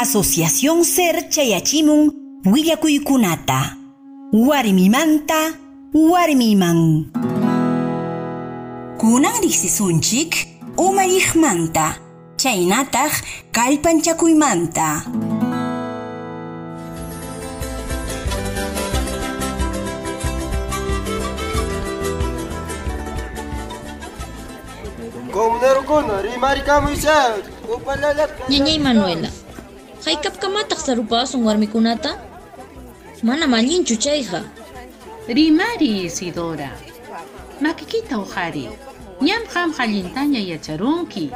Asociación Ser chayachimun willakuykunata. Warmimanta warmiman. Kunan riqsisunchik umalliqmanta. Chaynataq kallpanchakuymanta. Ñañay Manuela, haykapkamataq sarupasun warmikunata? Mana mallinchu chayqa. Rimari Isidora, makikita uqari. Ñam qam qallintaña yacharunki.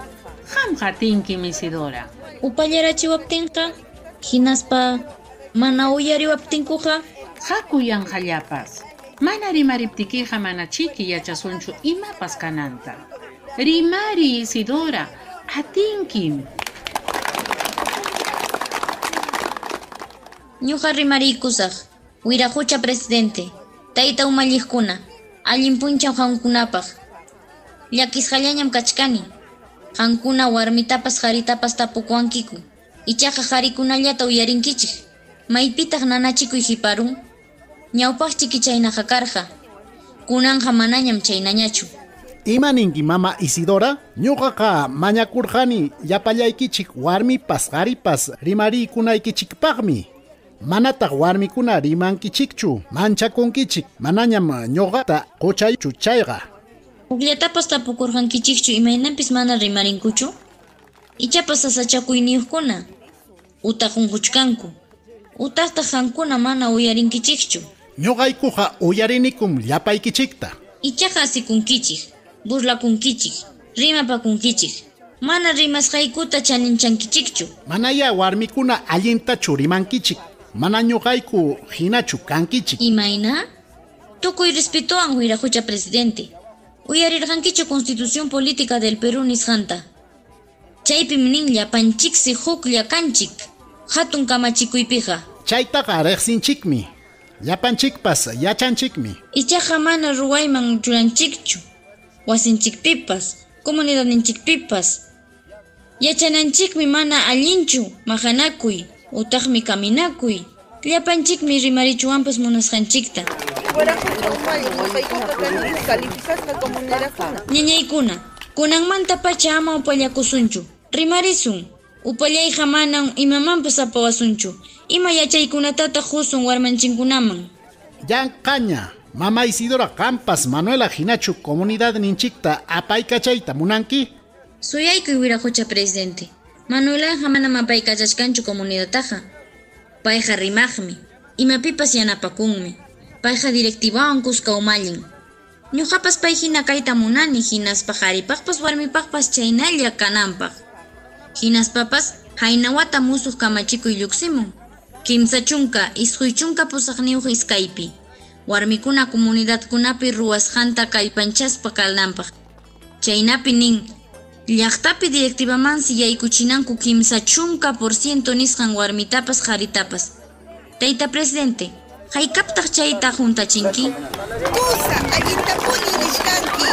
Qam qatinki Isidora. Upallarachiwaptinqa, hinaspa mana uyariwaptinkuqa. Hakuyan hallapas. Mana rimariptikiqa mana chiki yachasunchu imapas kananta. Rimari Isidora, atinkim. Ñuqa rimariykusaq, wiraqucha presidente, tayta umalliqkuna, allin punchaw qankunapaq. Llakisqallañam kachkani. Qankuna warmitapas qaritapas tapukuwankiku. Ichaqa qharikunallata uyarinkichik. Maypitaq nanachikuy hiparun? Ñawpaqchiki chaynaqa karqa. Kunanqa manañam chaynañachu. Imaninki mama Isidora, ñuqaqa mañakurqani llapallaykichik warmipas qharipas rimariykunaykichikpaqmi. Manataq warmikuna rimankichikchu manchakunkichik manañam ñuqata quchaychu chayqa. Uqllatapas tapukurqankichikchu imaynanpis mana rimarinkuchu? Ichapas sasachakuyniyuqkuna utaq unquchkanku. Utaqtaq qankuna mana uyarinkichikchu. Ñuqaykuqa uyarinikum llapaykichikta. Ichaqa asikunkichik, burlakunkichik, rimapakunkichik. Mana rimasqaykuta chaninchankichikchu. Manaya warmikuna allintachu rimankichik. Mana ñuqayku hinachu kankichik. Imayna? Tukuy respetuwan wiraqucha presidente. Uyarirqankichu Constitución Política del Perú nisqanta. Chaypim nin llapanchiksi huklla kanchik. Hatun kamachikuypiqa. Chaytaqa riqsinchikmi. Llapanchikpas yachanchikmi. Ichaqa mana ruwayman churanchikchu. Wasinchikpipas, comunidadninchikpipas. Yachananchikmi mana allinchu maqanakuy. Utaqmi kaminakuy. Llapanchikmi rimarichuwanpas munasqanchikta. Ñañaykuna, kunanmanta pacha ama upallakusunchu. Rimarisun. Upallayqa manan imamanpas apawasunchu. Ima yachaykunatataq husun warmanchinkunaman. Yanqaña, mama Isidora Campas Manuela hinachu comunidad ninchikta apaykachayta munanki? Suyaykuy wiraqucha presidente. Manuelaqa manam apaykachashkanchu comunidataqa. Payqa rimaqmi. Imapipas yanapakunmi. Payqa directivawan kuska umallin. Ñuqapas pay hina kayta munani hinaspa qaripaqpas warmipaqpas chaynalla kananpaq. Hinaspapas haynawata musuq kamachikuy lluqsimun. Kimsa chunka, isquy chunka pusaqniyuq iskaypi. Warmikuna comunidadkunapi ruwasqanta kallpanchaspa kalnanpaq. Chaynapi nin, llaqtapi directivamansi yaykuchinanku kimsa chunka % nisqan warmitapas qaritapas. Tayta presidente, haykaptaq chayta juntachinki? Kusa, allintapuni nishkanki.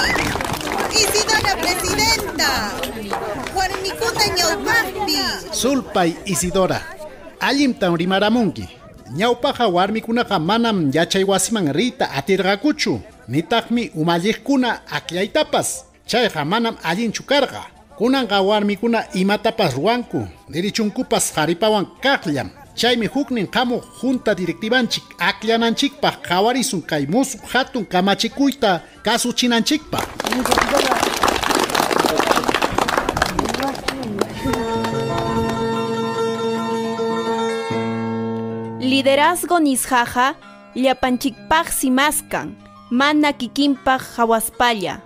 Isidora presidenta. Warmikuna ñawpaqpi. Sulpay Isidora, allimtam rimaramunki. Ñawpaqa warmikunaqa manam yachay wasiman rita atirqakuchu. Nitaqmi umalliqkuna aqllaytapas. Chayqa manam allinchu karqa. Kunanqa warmikuna imatapas ruwanku. Dirichunkupas qharipawan kaqllam. Chaymi huknin qamuq junta directivanchik aqllananchikpaq qhawarisun kay musuq hatun kamachikuyta kasuchinanchikpaq. Liderazgo nisqaqa llapanchikpaqsi maskan, mana kikinpaq hawaspalla.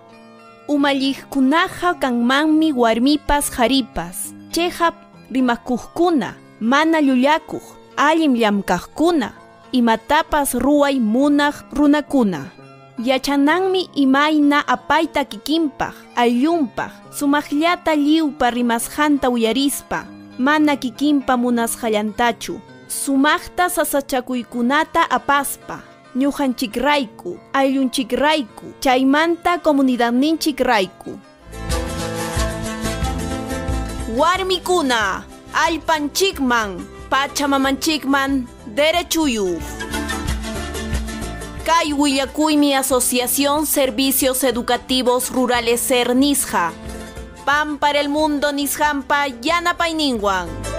Umalliqkunaqa kanmanmi warmipas qharipas. Chayqa rimakuqkuna, mana llullakuq, allim llamkaqkuna, imatapas ruway munaq runakuna. Yachananmi imayna apayta kikinpaq, ayllunpaq, sumaqllata lliwpa rimasqanta uyarispa, mana kikinpa munasqallantachu. Sumaqta sasachakuykunata apaspa, ñuqanchikrayku, ayllunchikrayku, chaymanta comunidadninchikrayku. Warmikuna, Allpanchikman, Pachamamanchikman, derechuyu. Kay willakuymi Asociación Servicios Educativos Rurales SER Nisqa. Pan para el mundo nisqanpa yanapayninwan.